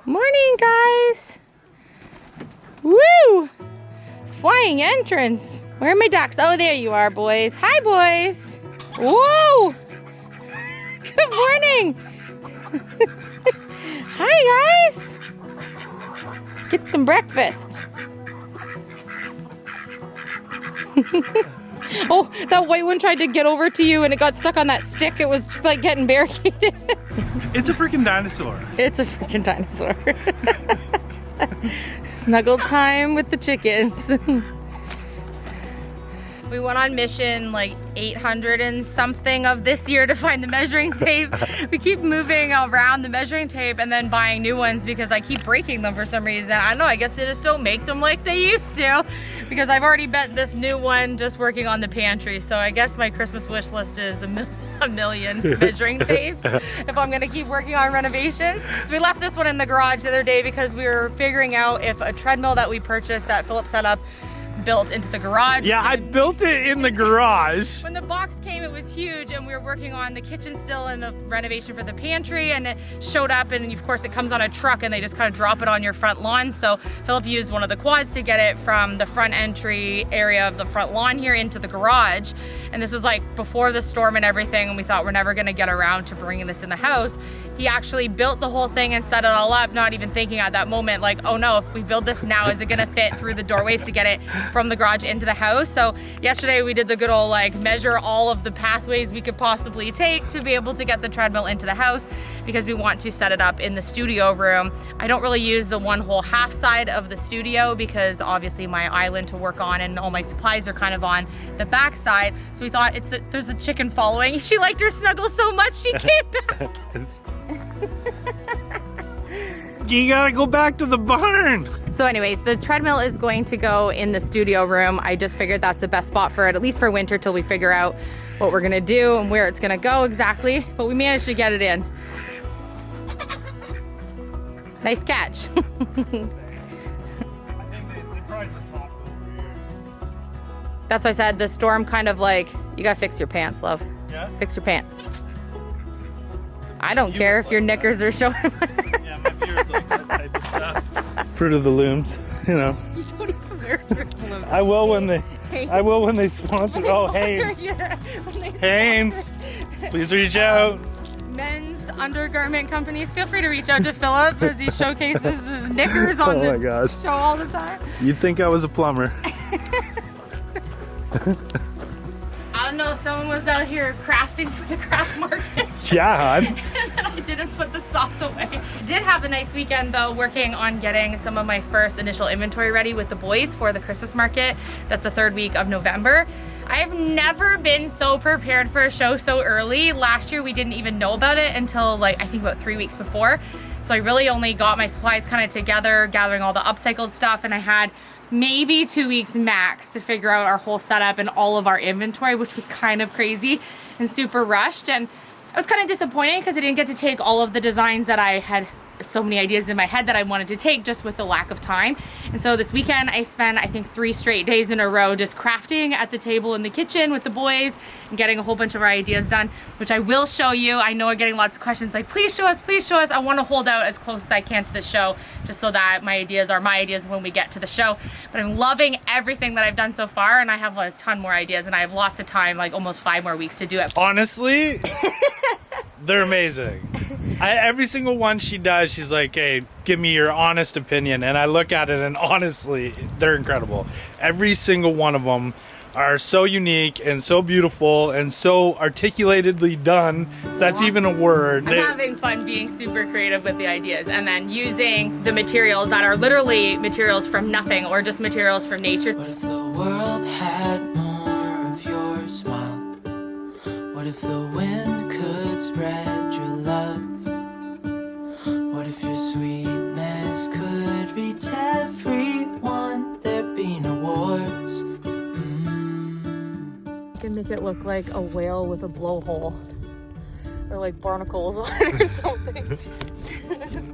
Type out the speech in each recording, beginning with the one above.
Morning, guys. Woo! Flying entrance. Where are my ducks? Oh, there you are, boys. Hi, boys. Whoa! Good morning. Hi, guys. Get some breakfast. Oh, that white one tried to get over to you and it got stuck on that stick. It was like getting barricaded. It's a freaking dinosaur. It's a freaking dinosaur. Snuggle time with the chickens. We went on mission like 800 and something of this year to find the measuring tape. We keep moving around the measuring tape and then buying new ones because I keep breaking them for some reason. I don't know, I guess they just don't make them like they used to, because I've already bet this new one just working on the pantry. So I guess my Christmas wish list is a million measuring tapes if I'm gonna keep working on renovations. So we left this one in the garage the other day because we were figuring out if a treadmill that we purchased that Philip set up built into the garage. Yeah, I built it in the garage. When the box came, it was huge, and we were working on the kitchen still and the renovation for the pantry, and it showed up, and of course it comes on a truck and they just kind of drop it on your front lawn. So Philip used one of the quads to get it from the front entry area of the front lawn here into the garage. And this was like before the storm and everything, and we thought we're never gonna get around to bringing this in the house. He actually built the whole thing and set it all up, not even thinking at that moment like, oh no, if we build this now, is it gonna fit through the doorways to get it from the garage into the house? So yesterday we did the good old like measure all of the pathways we could possibly take to be able to get the treadmill into the house, because we want to set it up in the studio room. I don't really use the one whole half side of the studio because obviously my island to work on and all my supplies are kind of on the back side. So we thought there's a chicken following. She liked her snuggle so much she came back. You gotta go back to the barn. So anyways, the treadmill is going to go in the studio room. I just figured that's the best spot for it, at least for winter, till we figure out what we're gonna do and where it's gonna go exactly. But we managed to get it in. Nice catch. I think they probably just popped over here. That's why I said the storm kind of like, you gotta fix your pants, love. Yeah? Fix your pants. I don't care if your knickers are showing. Yeah, my viewers like that type of stuff. Fruit of the Looms, you know. You don't even wear Fruit of the Looms. I will when they sponsor. Oh, Hanes. Hanes, please reach out. Men's undergarment companies, feel free to reach out to Philip as he showcases his knickers on Oh my gosh. the show all the time. You'd think I was a plumber. I don't know, someone was out here crafting for the craft market. Yeah. And then I didn't put the sauce away. Did have a nice weekend though, working on getting some of my first initial inventory ready with the boys for the Christmas market. That's the 3rd week of November. I've never been so prepared for a show so early. Last year we didn't even know about it until like, I think about 3 weeks before. So I really only got my supplies kind of together, gathering all the upcycled stuff, and I had maybe 2 weeks max to figure out our whole setup and all of our inventory, which was kind of crazy and super rushed. And I was kind of disappointed because I didn't get to take all of the designs that I had so many ideas in my head that I wanted to take, just with the lack of time. And so this weekend I spent, I think, 3 straight days in a row just crafting at the table in the kitchen with the boys and getting a whole bunch of our ideas done, which I will show you. I know we're getting lots of questions like, please show us, please show us. I want to hold out as close as I can to the show, just so that my ideas are my ideas when we get to the show. But I'm loving everything that I've done so far, and I have a ton more ideas, and I have lots of time, like almost 5 more weeks to do it. Honestly, they're amazing. Every single one she does, she's like, hey, give me your honest opinion. And I look at it and honestly, they're incredible. Every single one of them are so unique and so beautiful and so articulatedly done. That's even a word. I'm having fun being super creative with the ideas, and then using the materials that are literally materials from nothing or just materials from nature. What if the world had more of your smile? What if the wind could spread your love? What if your sweetness could reach everyone? There'd be no wars. You can make it look like a whale with a blowhole, or like barnacles on it or something.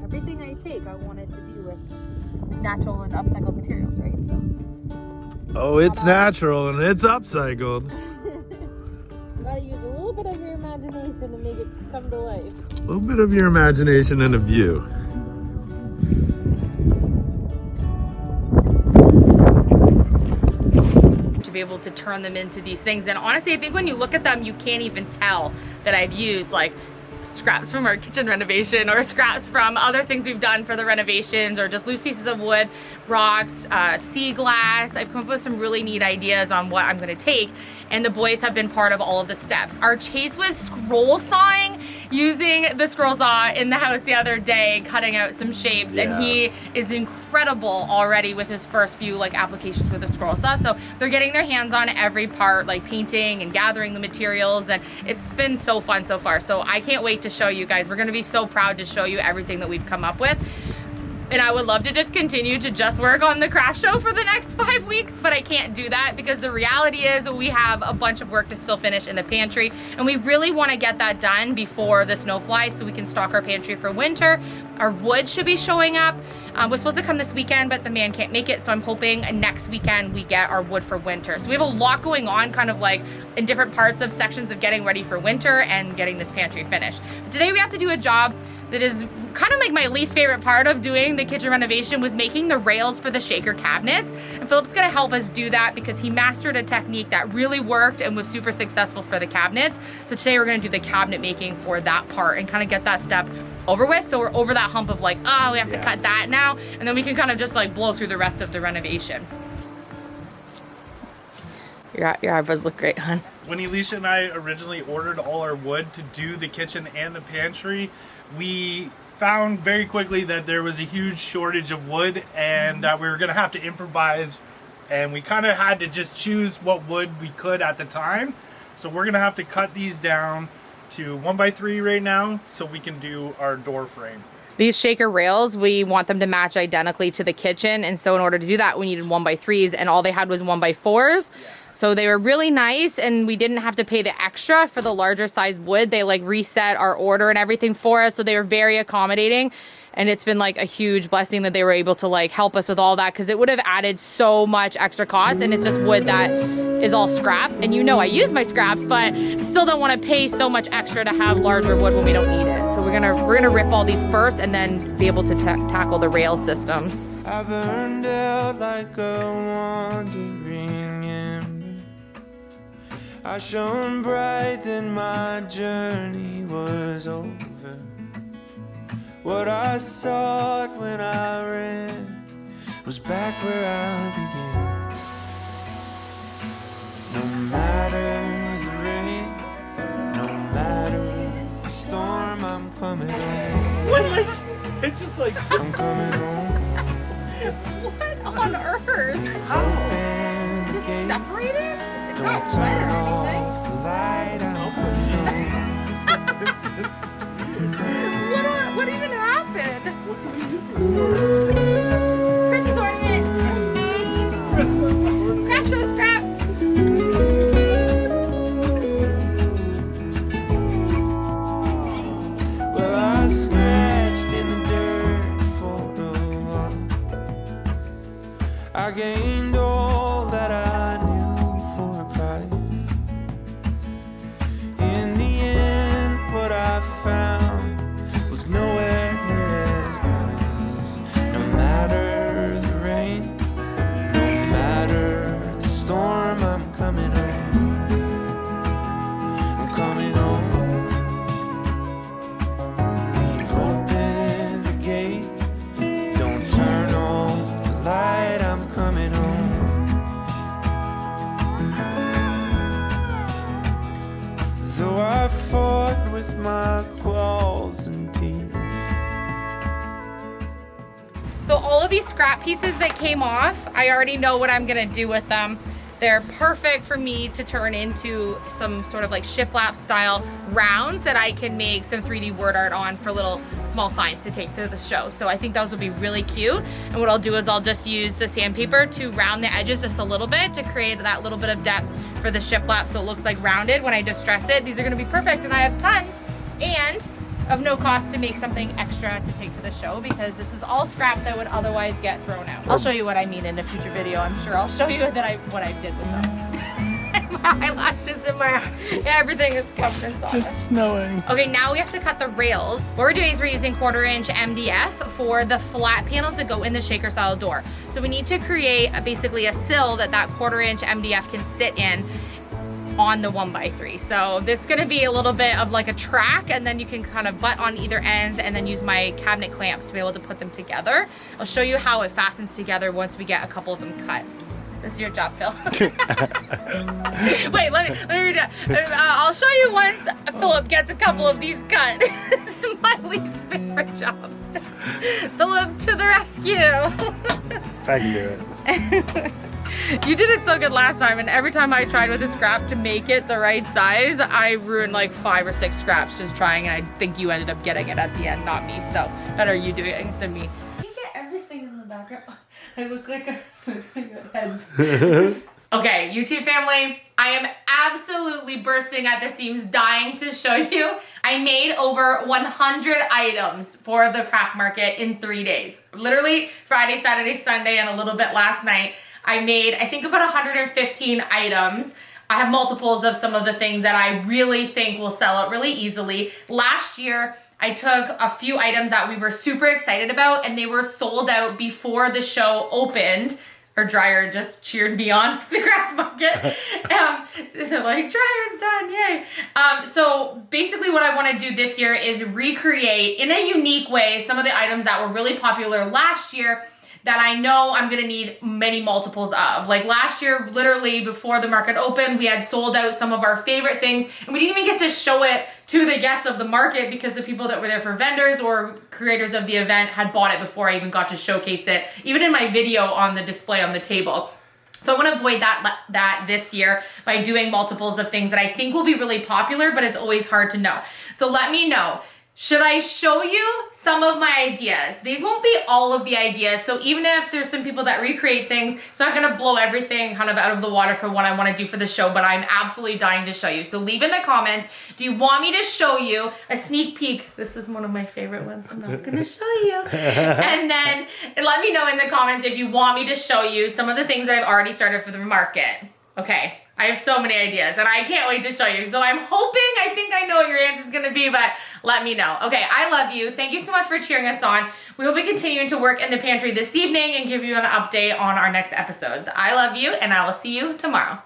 Everything I take, I want it to be with natural and upcycled materials, right? So. Oh, it's natural and it's upcycled. You gotta use a little bit of your imagination to make it come to life. A little bit of your imagination and a view. to be able to turn them into these things. And honestly, I think when you look at them, you can't even tell that I've used like scraps from our kitchen renovation or scraps from other things we've done for the renovations, or just loose pieces of wood, rocks, sea glass. I've come up with some really neat ideas on what I'm going to take, and the boys have been part of all of the steps. Our Chase was scroll sawing, using the scroll saw in the house the other day, cutting out some shapes, and he is incredible already with his first few like applications with the scroll saw. So they're getting their hands on every part, like painting and gathering the materials, and it's been so fun so far. So I can't wait to show you guys. We're gonna be so proud to show you everything that we've come up with. And I would love to just continue to just work on the craft show for the next 5 weeks, but I can't do that because the reality is we have a bunch of work to still finish in the pantry, and we really want to get that done before the snow flies so we can stock our pantry for winter. Our wood should be showing up. We're supposed to come this weekend, but the man can't make it, so I'm hoping next weekend we get our wood for winter. So we have a lot going on, kind of like in different parts of sections of getting ready for winter and getting this pantry finished. But today we have to do a job that is kind of like my least favorite part of doing the kitchen renovation, was making the rails for the shaker cabinets. And Philip's gonna help us do that because he mastered a technique that really worked and was super successful for the cabinets. So today we're gonna do the cabinet making for that part and kind of get that step over with. So we're over that hump of like, oh, we have to cut that now. And then we can kind of just like blow through the rest of the renovation. Your eyebrows look great, hon. When Elysia and I originally ordered all our wood to do the kitchen and the pantry, we found very quickly that there was a huge shortage of wood and that we were going to have to improvise, and we kind of had to just choose what wood we could at the time. So we're going to have to cut these down to 1x3 right now so we can do our door frame. These shaker rails, we want them to match identically to the kitchen, and so in order to do that we needed 1x3s, and all they had was 1x4s. So they were really nice, and we didn't have to pay the extra for the larger size wood. They like reset our order and everything for us, so they were very accommodating. And it's been like a huge blessing that they were able to like help us with all that, because it would have added so much extra cost, and it's just wood that is all scrap. And you know I use my scraps, but I still don't want to pay so much extra to have larger wood when we don't need it. So we're gonna rip all these first and then be able to tackle the rail systems. I burned out like a wandering ember. I shone bright, then my journey was over. What I sought when I ran was back where I began. No matter the rain, no matter the storm, I'm coming home. What? Like, it's just like I'm coming home. What on earth? How? Just separated? It's not wet or anything. Off the light, What even happened? Christmas ornament. Craft show scrap. well, I scratched in the dirt for a while. I gained all that I knew for a price. In the end, what I found was nowhere near as nice. No matter the rain, no matter the storm, I'm coming home. I'm coming home. Leave open the gate, don't turn off the light, I'm coming home. Though I fought with my claws and teeth. So all of these scrap pieces that came off, I already know what I'm gonna do with them. They're perfect for me to turn into some sort of like shiplap style rounds that I can make some 3D word art on for little small signs to take to the show. So I think those will be really cute. And what I'll do is I'll just use the sandpaper to round the edges just a little bit to create that little bit of depth for the shiplap so it looks like rounded when I distress it. These are gonna be perfect, and I have tons. And of no cost to make something extra to take to the show, because this is all scrap that would otherwise get thrown out. I'll show you what I mean in a future video. I'm sure I'll show you that what I did with them. eyelashes in my eye. Everything is covered in sawdust. It's snowing. Okay, now we have to cut the rails. What we're doing is we're using 1/4 inch MDF for the flat panels that go in the shaker style door. So we need to create basically a sill that 1/4 inch MDF can sit in on the 1x3. So this is gonna be a little bit of like a track, and then you can kind of butt on either ends and then use my cabinet clamps to be able to put them together. I'll show you how it fastens together once we get a couple of them cut. This is your job, Phil. Wait, let me read it. I'll show you once Philip gets a couple of these cut. This is my least favorite job. Philip to the rescue. I can do it. You did it so good last time, and every time I tried with a scrap to make it the right size, I ruined like 5 or 6 scraps just trying, and I think you ended up getting it at the end, not me. So better you doing it than me. You get everything in the background. I look like a heads. Okay, YouTube family, I am absolutely bursting at the seams, dying to show you. I made over 100 items for the craft market in 3 days. Literally Friday, Saturday, Sunday, and a little bit last night. I made, I think, about 115 items. I have multiples of some of the things that I really think will sell out really easily. Last year, I took a few items that we were super excited about, and they were sold out before the show opened. Our dryer just cheered me on the craft market. They're like, dryer's done, yay. So basically what I want to do this year is recreate in a unique way some of the items that were really popular last year that I know I'm gonna need many multiples of. Like last year, literally before the market opened, we had sold out some of our favorite things, and we didn't even get to show it to the guests of the market because the people that were there for vendors or creators of the event had bought it before I even got to showcase it, even in my video on the display on the table. So I want to avoid that this year by doing multiples of things that I think will be really popular, but it's always hard to know. So let me know. Should I show you some of my ideas? These won't be all of the ideas, so even if there's some people that recreate things, it's not gonna blow everything kind of out of the water for what I wanna do for the show, but I'm absolutely dying to show you. So leave in the comments, do you want me to show you a sneak peek? This is one of my favorite ones, I'm not gonna show you. And then let me know in the comments if you want me to show you some of the things that I've already started for the market. Okay. I have so many ideas and I can't wait to show you. So I'm hoping, I think I know what your answer is going to be, but let me know. Okay, I love you. Thank you so much for cheering us on. We will be continuing to work in the pantry this evening and give you an update on our next episodes. I love you and I will see you tomorrow.